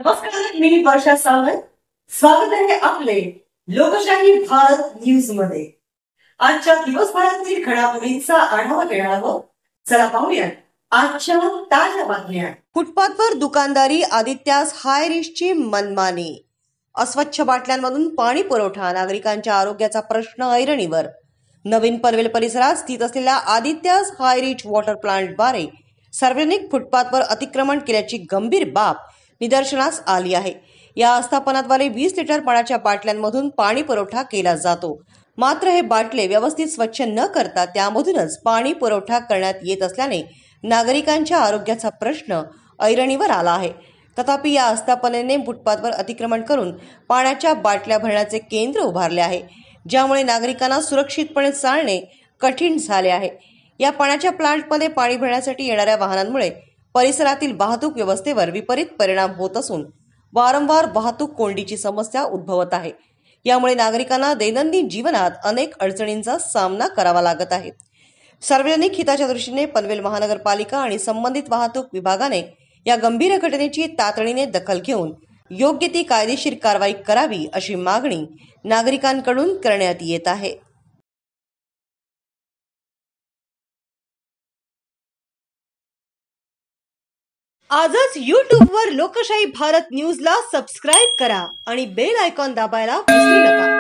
नमस्कार, मी वर्षा सावंत. स्वागत आहे आपले लोकशाही भारत न्यूज मध्ये. आजच्या दिवसभरातील घडामोडींचा आढावा घेणार आहोत. चला पाहूया आजच्या ताज्या बातम्या. फुटपाथवर दुकानदारी, आदित्यास हाय रिस्कची मनमानी. अस्वच्छ बाटल्यांमधून पाणी पुरवठा, नागरिकांच्या आरोग्याचा प्रश्न ऐरणीवर. नवीन पनवेल परिसरात स्थित असलेल्या आदित्यास हाय रिच वॉटर प्लांटद्वारे सार्वजनिक फुटपाथवर अतिक्रमण केल्याची गंभीर बाब निदर्शनास आली आहे. या आस्थापनाद्वारे 20 लिटर पाण्याच्या बाटल्यांमधून पाणी पुरवठा केला जातो. मात्र हे बाटले व्यवस्थित स्वच्छ न करता त्यामधूनच पाणी पुरवठा करण्यात येत असल्याने नागरिकांच्या आरोग्याचा प्रश्न ऐरणीवर आला आहे. तथापि या आस्थापनेने फुटपाथवर अतिक्रमण करून पाण्याच्या बाटल्या भरण्याचे केंद्र उभारले आहे, ज्यामुळे नागरिकांना सुरक्षितपणे चालणे कठीण झाले आहे. या पाण्याच्या प्लांटमध्ये पाणी भरण्यासाठी येणाऱ्या वाहनांमुळे परिसरातील वाहतूक व्यवस्थेवर विपरीत परिणाम होत असून वारंवार वाहतूक कोंडीची समस्या उद्भवत आहे. यामुळे नागरिकांना दैनंदिन जीवनात अनेक अडचणींचा सामना करावा लागत आहे. सार्वजनिक हिताच्या दृष्टीने पनवेल महानगरपालिका आणि संबंधित वाहतूक विभागाने या गंभीर घटनेची तातडीने दखल घेऊन योग्य ती कायदेशीर कारवाई करावी अशी मागणी नागरिकांकडून करण्यात येत आहे. आजच YouTube वर लोकशाही भारत न्यूजला सबस्क्राईब करा आणि बेल आयकॉन दाबायला विसरू नका.